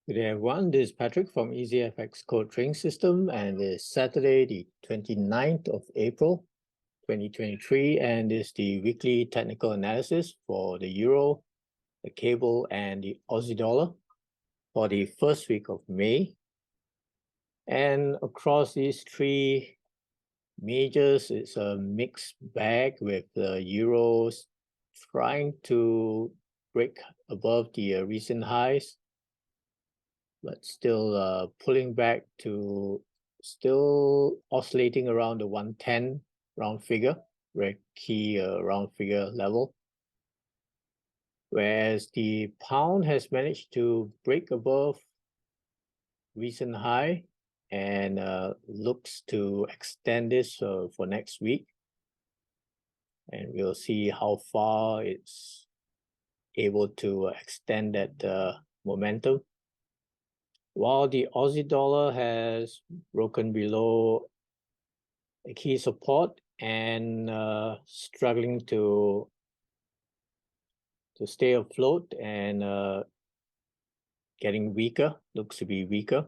Good day, everyone. This is Patrick from EasyFX Code Trading System, and it's Saturday, the 29th of April, 2023, and it's the weekly technical analysis for the Euro, the cable, and the Aussie dollar for the first week of May. And across these three majors, it's a mixed bag with the Euros trying to break above the recent highs, but still pulling back to still oscillating around the 110 round figure, very key round figure level. Whereas the pound has managed to break above recent high and looks to extend this for next week. And we'll see how far it's able to extend that momentum. While the Aussie dollar has broken below a key support and struggling to stay afloat and getting weaker, looks to be weaker.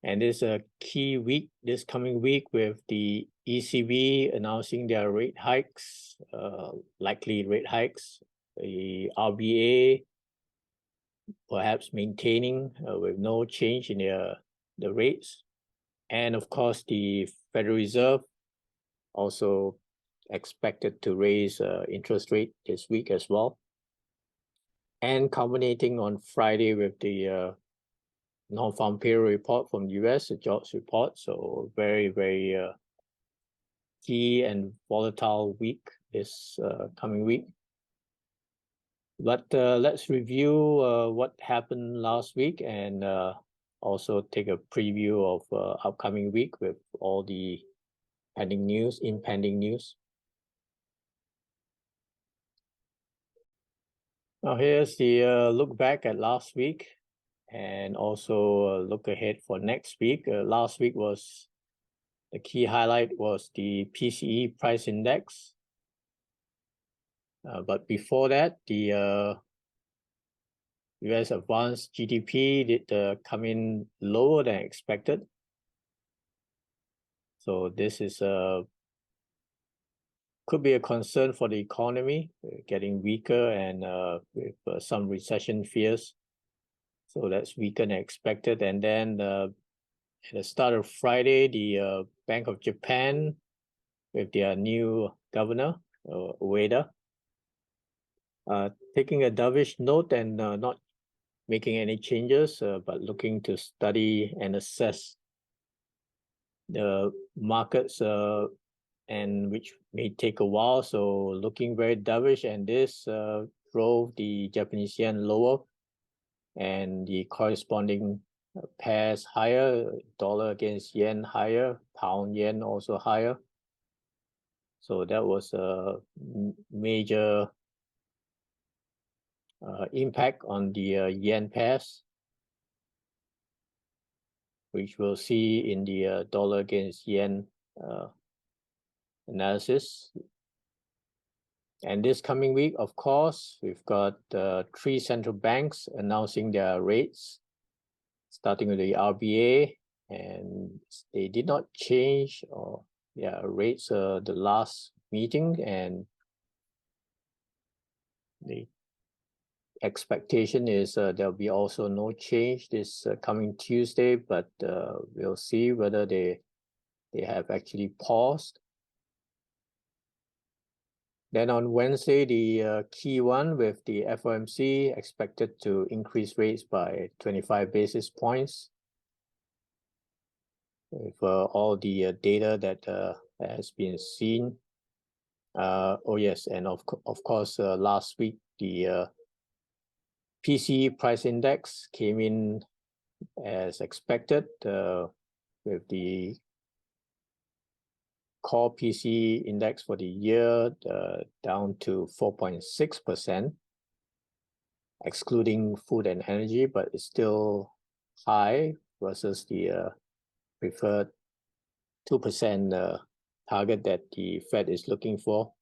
And this is a key week, this coming week, with the ECB announcing their rate hikes, likely rate hikes, the RBA perhaps maintaining with no change in the rates. And of course, the Federal Reserve also expected to raise interest rate this week as well. And culminating on Friday with the non-farm payroll report from the US, the jobs report. So very, very key and volatile week this coming week. But let's review what happened last week and also take a preview of upcoming week with all the pending news, impending news. Now here's the look back at last week and also look ahead for next week. Last week was, the key highlight was the PCE price index. But before that, the US advanced GDP did come in lower than expected. So this is could be a concern for the economy, getting weaker and with some recession fears. So that's weaker than expected. And then at the start of Friday, the Bank of Japan, with their new governor, Ueda, taking a dovish note and not making any changes, but looking to study and assess the markets, and which may take a while. So looking very dovish, and this drove the Japanese yen lower and the corresponding pairs higher, dollar against yen higher, pound yen also higher. So that was a major impact on the yen pairs, which we'll see in the dollar against yen analysis. And this coming week, of course, we've got 3 central banks announcing their rates, starting with the RBA, and they did not change rates the last meeting, and the expectation is there'll be also no change this coming Tuesday, but we'll see whether they have actually paused. Then on Wednesday, the key one with the FOMC expected to increase rates by 25 basis points with all the data that has been seen. Oh yes, and of course, last week, the PCE price index came in as expected, with the core PCE index for the year down to 4.6%, excluding food and energy, but it's still high versus the preferred 2% target that the Fed is looking for.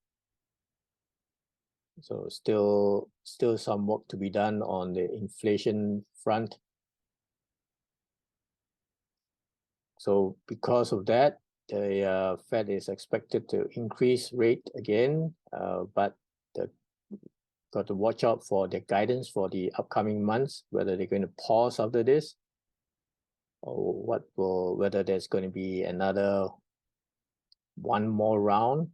So still some work to be done on the inflation front. So because of that, the Fed is expected to increase rate again, but got to watch out for their guidance for the upcoming months, whether they're going to pause after this, or whether there's going to be another one more round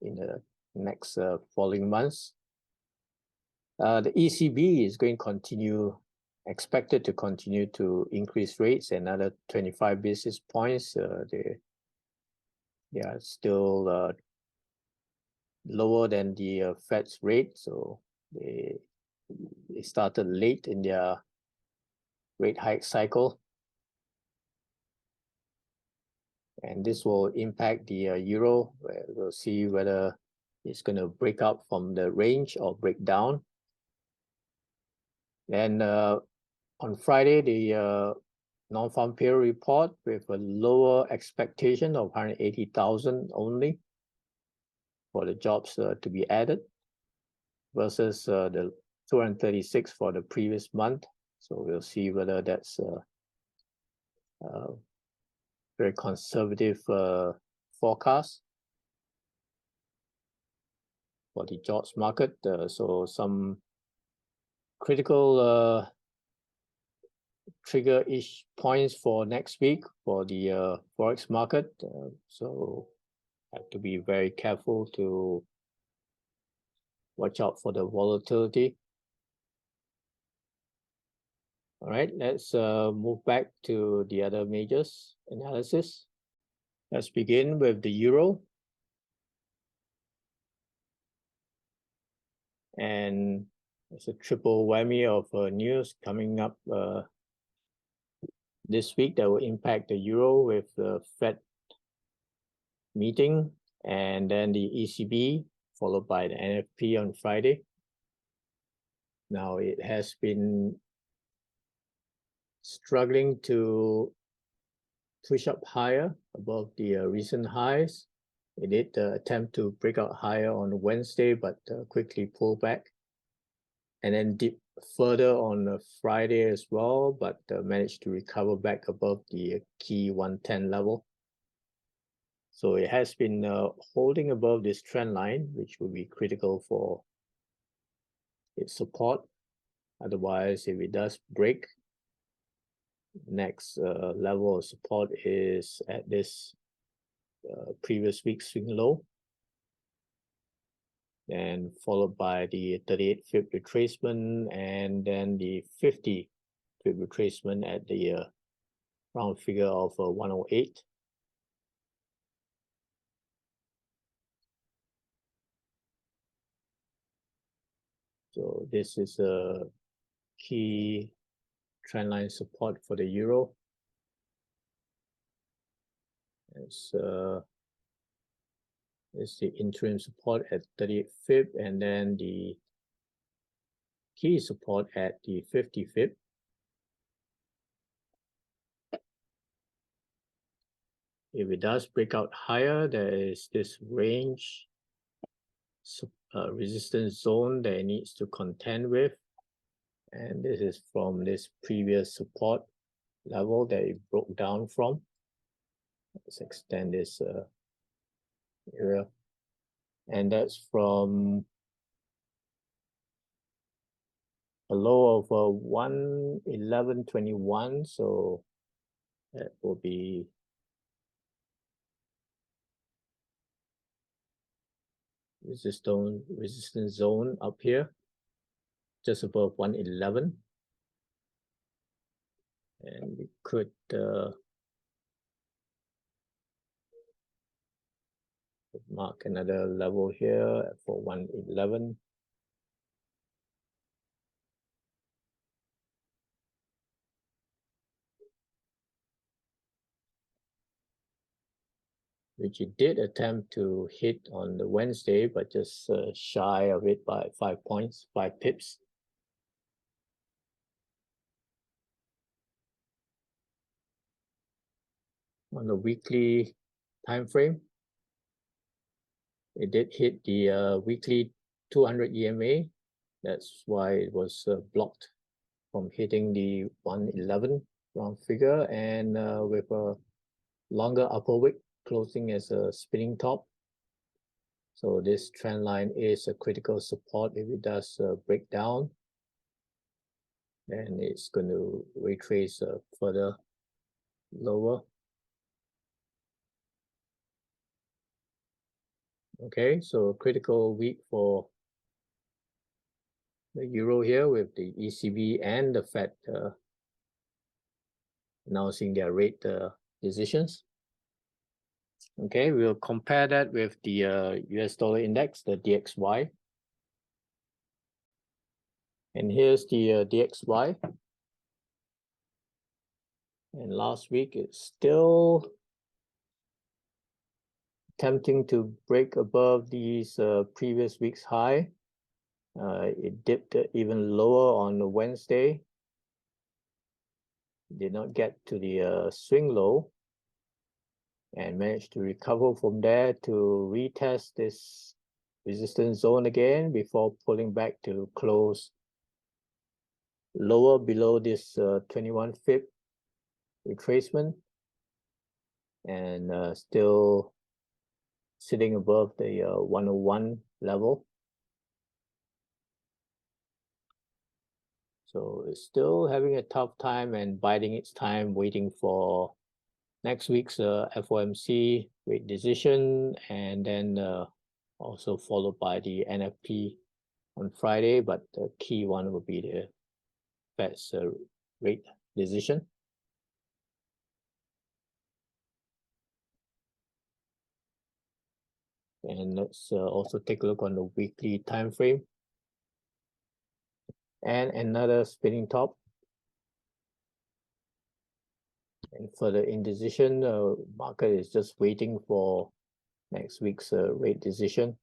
in the next following months. The ECB is going to expected to continue to increase rates another 25 basis points. They are still lower than the Fed's rate, so they started late in their rate hike cycle, and this will impact the euro. We'll see whether it's going to break up from the range or break down. And on Friday, the non-farm payroll report with a lower expectation of 180,000 only for the jobs to be added versus the 236 for the previous month. So we'll see whether that's very conservative forecast for the jobs market. So some critical trigger-ish points for next week for the forex market. So have to be very careful to watch out for the volatility. All right, let's move back to the other majors analysis. Let's begin with the euro. And it's a triple whammy of news coming up this week that will impact the euro with the Fed meeting and then the ECB, followed by the NFP on Friday. Now it has been struggling to push up higher above the recent highs. It did attempt to break out higher on Wednesday, but quickly pull back, and then dip further on Friday as well, but managed to recover back above the key 110 level. So it has been holding above this trend line, which will be critical for its support. Otherwise, if it does break, next level of support is at this previous week's swing low, and followed by the 38 pip retracement, and then the 50 pip retracement at the round figure of 108. So this is a key trendline support for the euro. It's the interim support at 38 pip, and then the key support at the 50 pip. If it does break out higher, there is this range resistance zone that it needs to contend with, and this is from this previous support level that it broke down from. Let's extend this area, and that's from a low of 111.21, so that will be resistance zone up here, just above 111, and we could mark another level here for 111. Which it did attempt to hit on the Wednesday, but just shy of it by 5 points, 5 pips. On the weekly time frame, It did hit the weekly 200 EMA. That's why it was blocked from hitting the 111 round figure, and with a longer upper wick closing as a spinning top. So this trend line is a critical support. If it does break down, then it's going to retrace further lower. Okay, so critical week for the euro here, with the ECB and the Fed announcing their rate decisions. Okay, we'll compare that with the US dollar index, the DXY. And here's the DXY. And last week it's still attempting to break above these previous week's high. It dipped even lower on Wednesday. Did not get to the swing low, and managed to recover from there to retest this resistance zone again before pulling back to close lower below this 21 pip retracement, and still sitting above the 101 level. So it's still having a tough time and biding its time, waiting for next week's FOMC rate decision, and then also followed by the NFP on Friday. But the key one will be the Fed's rate decision. And let's also take a look on the weekly time frame. And another spinning top. And further indecision, market is just waiting for next week's rate decision.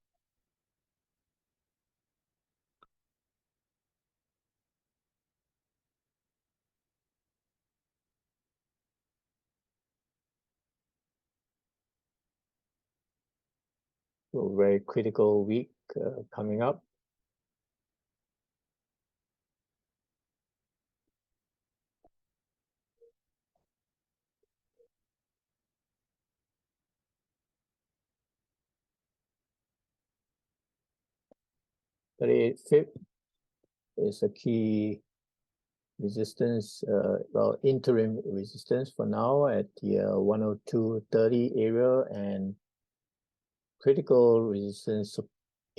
So very critical week coming up. .38 is a key resistance, well, interim resistance for now at the 102.30 area, and critical resistance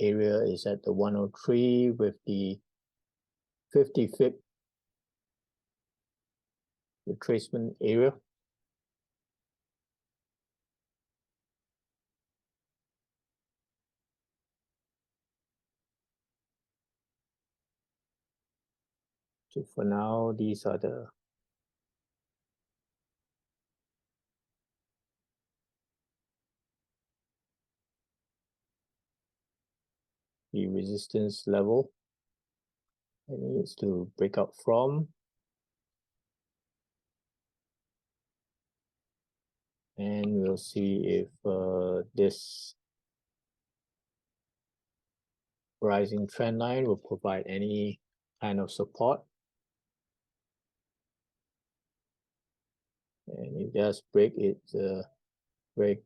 area is at the 103 with the 50 pip retracement area. So for now, these are the resistance level it needs to break out from. And we'll see if this rising trend line will provide any kind of support. And it does break its very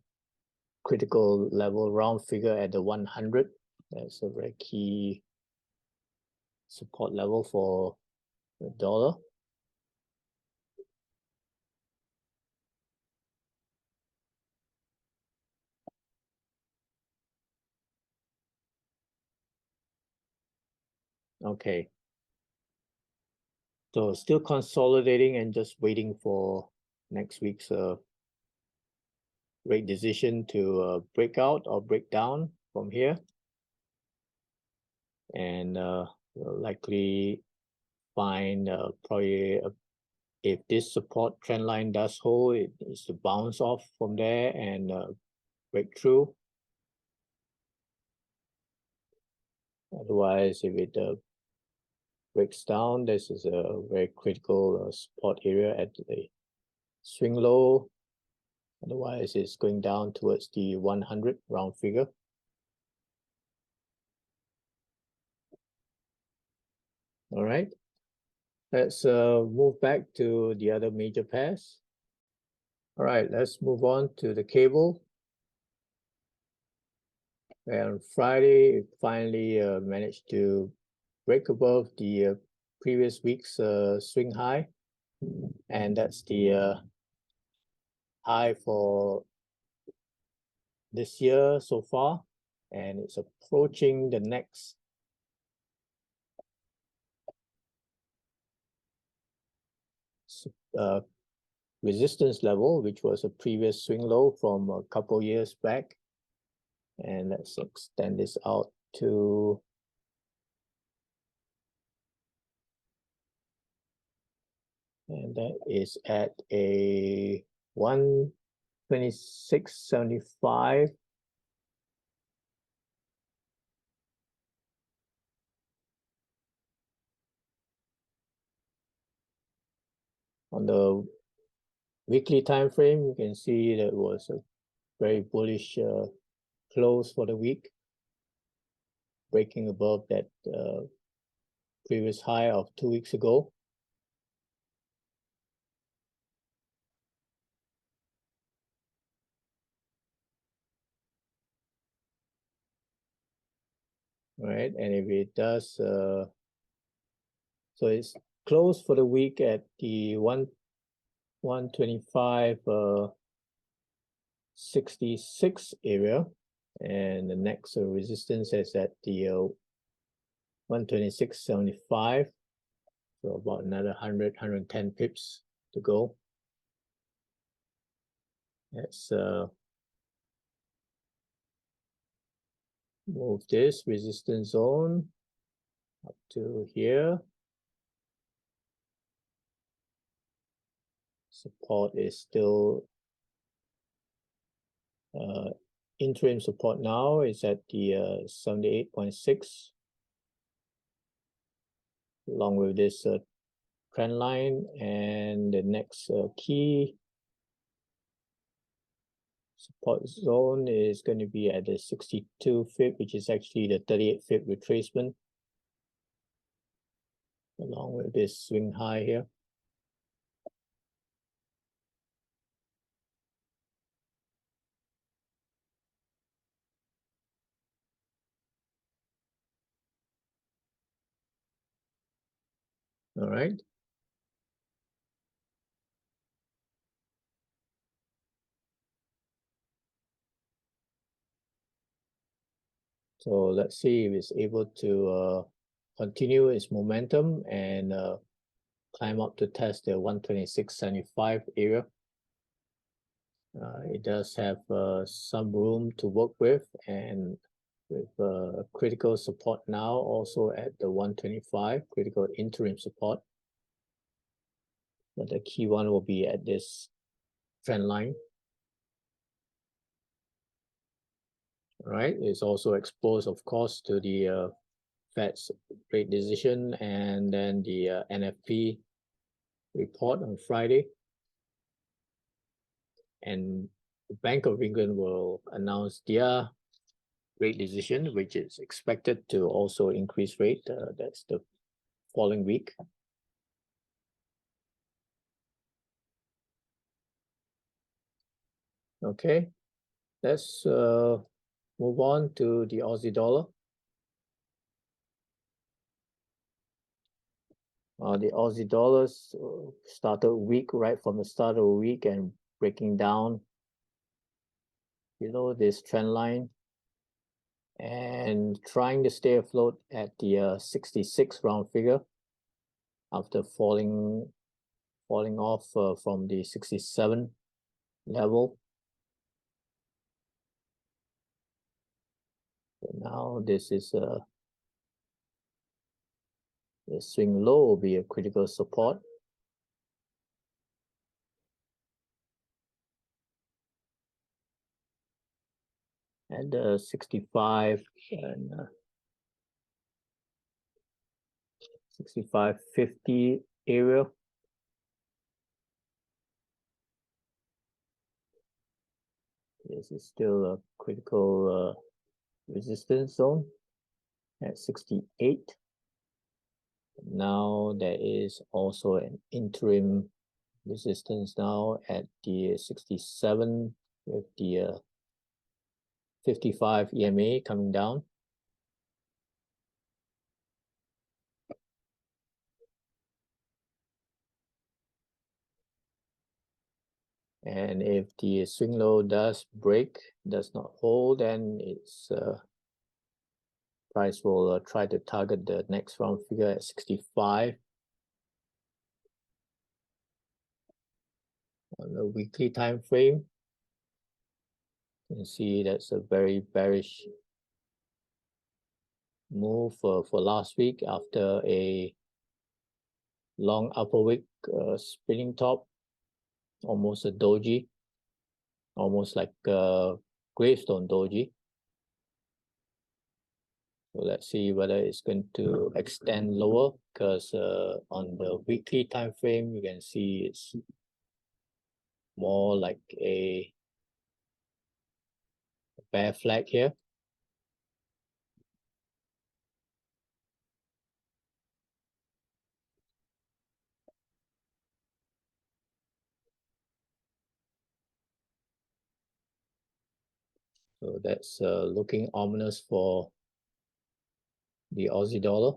critical level round figure at the 100. That's a very key support level for the dollar. Okay. So still consolidating and just waiting for next week's rate decision to break out or break down from here. And we'll likely find probably if this support trend line does hold, it needs to bounce off from there and break through. Otherwise, if it breaks down, this is a very critical support area at the swing low. Otherwise, it's going down towards the 100 round figure. All right. Let's move back to the other major pairs. All right, let's move on to the cable. And on Friday, it finally managed to break above the previous week's swing high. And that's the high for this year so far. And it's approaching the next resistance level, which was a previous swing low from a couple years back. And let's extend this out to and that is at a 126.75. On the weekly time frame, you can see that was a very bullish close for the week, breaking above that previous high of 2 weeks ago. Right, and if it does, so it's closed for the week at the 125.66 area, and the next resistance is at the 126.75. So about another 110 pips to go. Let's move this resistance zone up to here. Support is still interim support now. It's at the 78.6. Along with this trend line, and the next key support zone is going to be at the 62 pip, which is actually the 38 pip retracement, along with this swing high here. All right. So let's see if it's able to continue its momentum and climb up to test the 126.75 area. It does have some room to work with, and with critical support now also at the 125, critical interim support. But the key one will be at this trend line. Right, it's also exposed, of course, to the Fed's rate decision and then the NFP report on Friday. And the Bank of England will announce their rate decision, which is expected to also increase rate. That's the following week. Okay, let's move on to the Aussie dollar. The Aussie dollars started weak right from the start of the week and breaking down below this trend line and trying to stay afloat at the 66 round figure after falling off from the 67 level. So now this is the swing low will be a critical support. And 65 and 65.50 area. This is still a critical resistance zone at 68. Now there is also an interim resistance now at the 67 with the 55 EMA coming down. And if the swing low does not hold, then its price will try to target the next round figure at 65. On the weekly time frame, you can see that's a very bearish move for last week after a long upper wick spinning top, almost a doji, almost like a gravestone doji. So let's see whether it's going to extend lower, because on the weekly time frame you can see it's more like a bear flag here. So that's looking ominous for the Aussie dollar.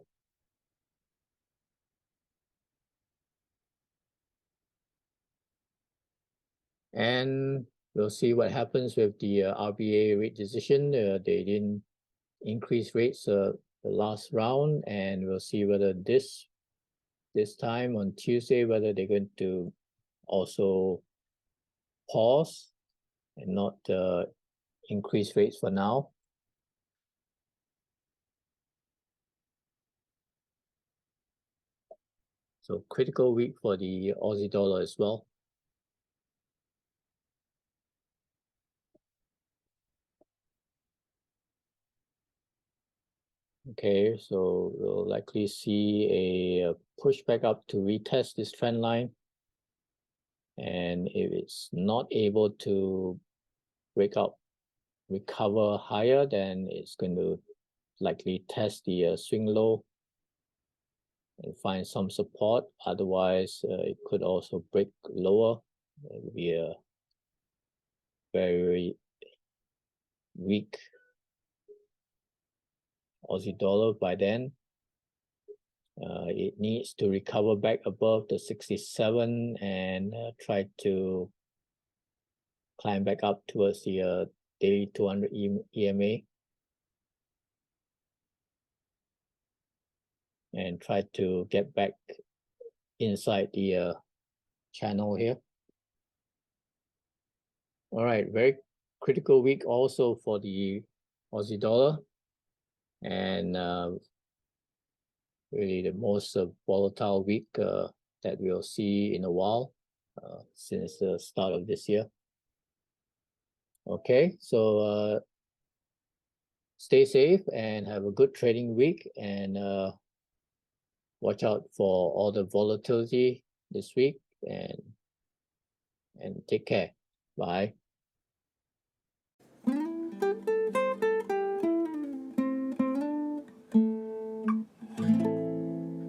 And we'll see what happens with the RBA rate decision. They didn't increase rates the last round, and we'll see whether this time on Tuesday, whether they're going to also pause and not increase rates for now. So critical week for the Aussie dollar as well. Okay, so we'll likely see a push back up to retest this trend line. And if it's not able to break out, recover higher, then it's going to likely test the swing low and find some support. Otherwise, it could also break lower. It will be a very weak Aussie dollar by then. It needs to recover back above the 67 and try to climb back up towards the daily 200 EMA and try to get back inside the channel here. All right, very critical week also for the Aussie dollar, and really the most volatile week that we'll see in a while since the start of this year. Okay, so stay safe and have a good trading week, and watch out for all the volatility this week, and take care. Bye.